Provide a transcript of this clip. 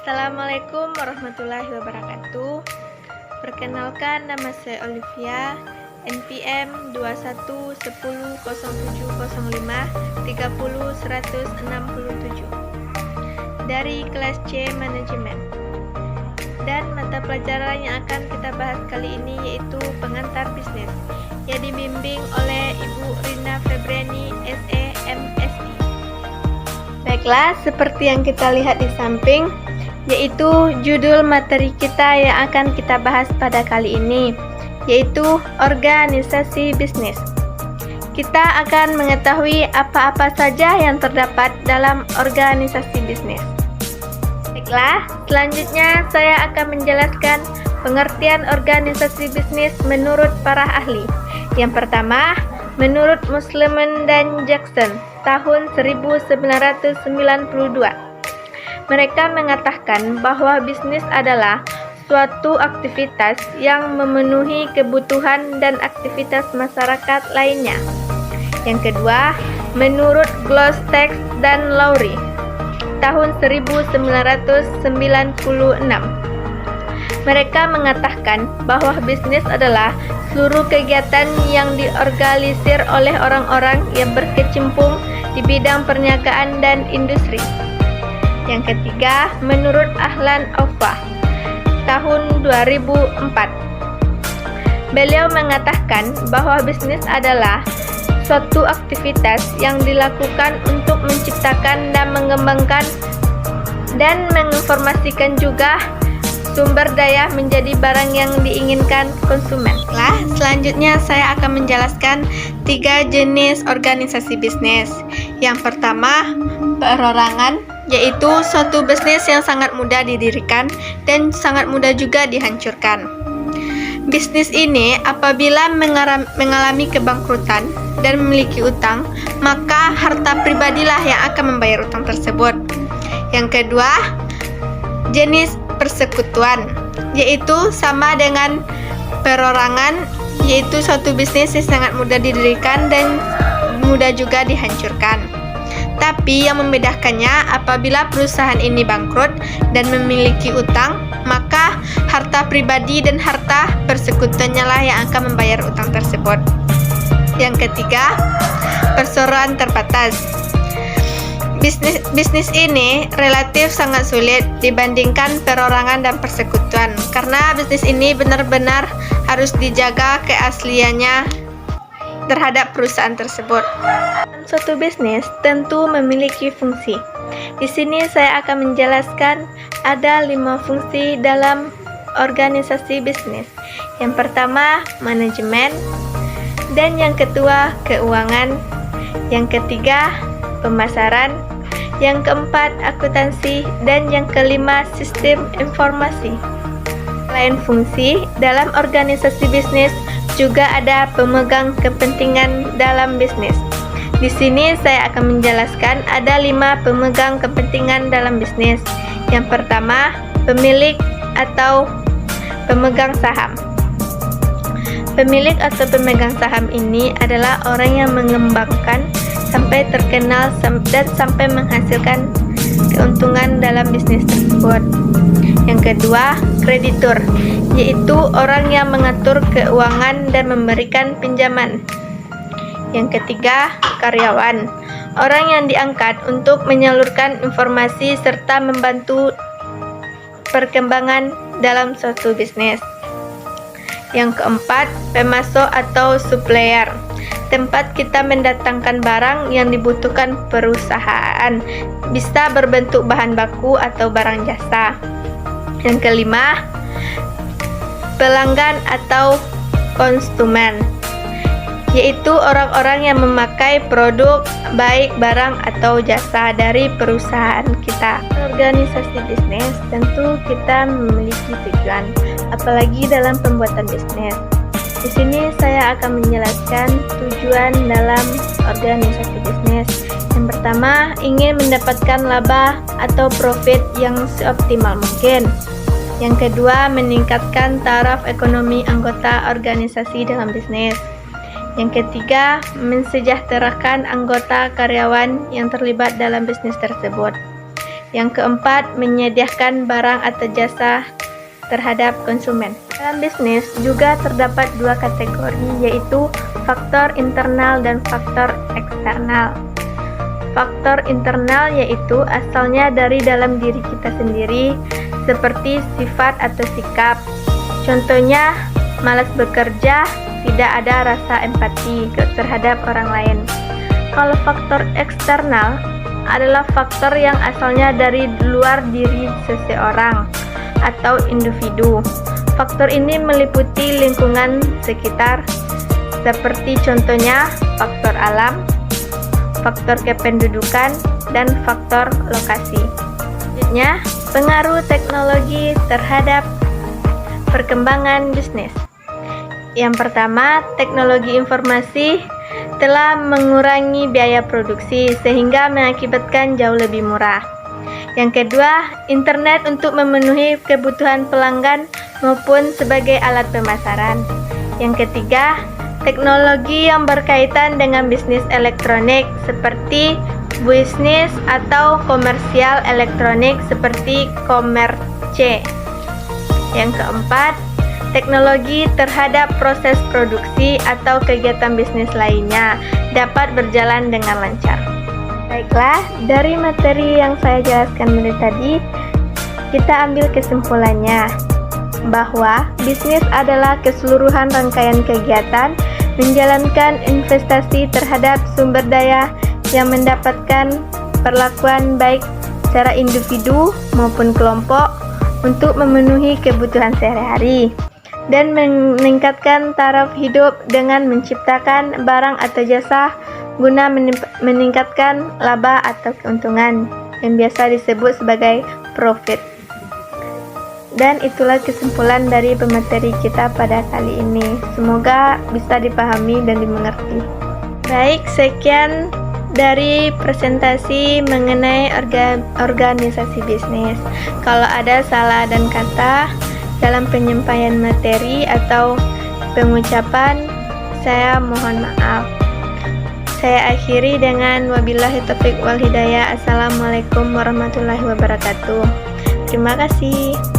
Assalamualaikum warahmatullahi wabarakatuh. Perkenalkan, nama saya Olivia, NPM 21107005300167 dari kelas C Manajemen. Dan mata pelajaran yang akan kita bahas kali ini yaitu pengantar bisnis yang dibimbing oleh Ibu Rina Febriani, SE, MSI. Baiklah, seperti yang kita lihat di samping, yaitu judul materi kita yang akan kita bahas pada kali ini, yaitu organisasi bisnis. Kita akan mengetahui apa-apa saja yang terdapat dalam organisasi bisnis. Baiklah, selanjutnya saya akan menjelaskan pengertian organisasi bisnis menurut para ahli. Yang pertama, menurut Musliman dan Jackson tahun 1992. Mereka mengatakan bahwa bisnis adalah suatu aktivitas yang memenuhi kebutuhan dan aktivitas masyarakat lainnya. Yang kedua, menurut Glostek dan Lowry tahun 1996. Mereka mengatakan bahwa bisnis adalah seluruh kegiatan yang diorganisir oleh orang-orang yang berkecimpung di bidang perniagaan dan industri. Yang ketiga, menurut Ahlan Auffa tahun 2004. Beliau mengatakan bahwa bisnis adalah suatu aktivitas yang dilakukan untuk menciptakan dan mengembangkan dan menginformasikan juga sumber daya menjadi barang yang diinginkan konsumen. Selanjutnya saya akan menjelaskan 3 jenis organisasi bisnis. Yang pertama, perorangan, yaitu suatu bisnis yang sangat mudah didirikan dan sangat mudah juga dihancurkan. Bisnis ini apabila mengalami kebangkrutan dan memiliki utang, maka harta pribadilah yang akan membayar utang tersebut. Yang kedua, jenis persekutuan, yaitu sama dengan perorangan, yaitu suatu bisnis yang sangat mudah didirikan dan mudah juga dihancurkan. Tapi yang membedakannya, apabila perusahaan ini bangkrut dan memiliki utang, maka harta pribadi dan harta persekutuannya lah yang akan membayar utang tersebut. Yang ketiga, perseroan terbatas. Bisnis ini relatif sangat sulit dibandingkan perorangan dan persekutuan, karena bisnis ini benar-benar harus dijaga keasliannya terhadap perusahaan tersebut. Suatu bisnis tentu memiliki fungsi. Di sini saya akan menjelaskan ada 5 fungsi dalam organisasi bisnis. Yang pertama, manajemen, dan yang kedua, keuangan, yang ketiga, pemasaran, yang keempat, akuntansi, dan yang kelima, sistem informasi. Selain fungsi, dalam organisasi bisnis juga ada pemegang kepentingan dalam bisnis. Di sini saya akan menjelaskan ada 5 pemegang kepentingan dalam bisnis. Yang pertama, pemilik atau pemegang saham. Pemilik atau pemegang saham ini adalah orang yang mengembangkan sampai terkenal dan sampai menghasilkan keuntungan dalam bisnis tersebut. Yang kedua, kreditur, yaitu orang yang mengatur keuangan dan memberikan pinjaman. Yang ketiga, karyawan, orang yang diangkat untuk menyalurkan informasi serta membantu perkembangan dalam suatu bisnis. Yang keempat, pemasok atau supplier, tempat kita mendatangkan barang yang dibutuhkan perusahaan, bisa berbentuk bahan baku atau barang jasa. Yang kelima, pelanggan atau konsumen, yaitu orang-orang yang memakai produk baik barang atau jasa dari perusahaan kita. Organisasi bisnis tentu kita memiliki tujuan, apalagi dalam pembuatan bisnis. Di sini saya akan menjelaskan tujuan dalam organisasi bisnis. Yang pertama, ingin mendapatkan laba atau profit yang seoptimal mungkin. Yang kedua, meningkatkan taraf ekonomi anggota organisasi dalam bisnis. Yang ketiga, mensejahterakan anggota karyawan yang terlibat dalam bisnis tersebut. Yang keempat, menyediakan barang atau jasa terhadap konsumen. Dalam bisnis juga terdapat dua kategori, yaitu faktor internal dan faktor eksternal. Faktor internal yaitu asalnya dari dalam diri kita sendiri, seperti sifat atau sikap. Contohnya, malas bekerja, tidak ada rasa empati terhadap orang lain. Kalau faktor eksternal adalah faktor yang asalnya dari luar diri seseorang atau individu. Faktor ini meliputi lingkungan sekitar, seperti contohnya faktor alam, faktor kependudukan, dan faktor lokasi. Selanjutnya, pengaruh teknologi terhadap perkembangan bisnis. Yang pertama, teknologi informasi telah mengurangi biaya produksi sehingga mengakibatkan jauh lebih murah. Yang kedua, internet untuk memenuhi kebutuhan pelanggan maupun sebagai alat pemasaran. Yang ketiga, teknologi yang berkaitan dengan bisnis elektronik seperti bisnis atau komersial elektronik seperti Komerce. Yang keempat, teknologi terhadap proses produksi atau kegiatan bisnis lainnya dapat berjalan dengan lancar. Baiklah, dari materi yang saya jelaskan tadi, kita ambil kesimpulannya bahwa bisnis adalah keseluruhan rangkaian kegiatan menjalankan investasi terhadap sumber daya yang mendapatkan perlakuan baik secara individu maupun kelompok untuk memenuhi kebutuhan sehari-hari dan meningkatkan taraf hidup dengan menciptakan barang atau jasa guna meningkatkan laba atau keuntungan yang biasa disebut sebagai profit. Dan itulah kesimpulan dari pemateri kita pada kali ini. Semoga bisa dipahami dan dimengerti. Baik, sekian dari presentasi mengenai organisasi bisnis. Kalau ada salah dan kata dalam penyampaian materi atau pengucapan, saya mohon maaf. Saya akhiri dengan wabillahi taufiq wal hidayah. Assalamualaikum warahmatullahi wabarakatuh. Terima kasih.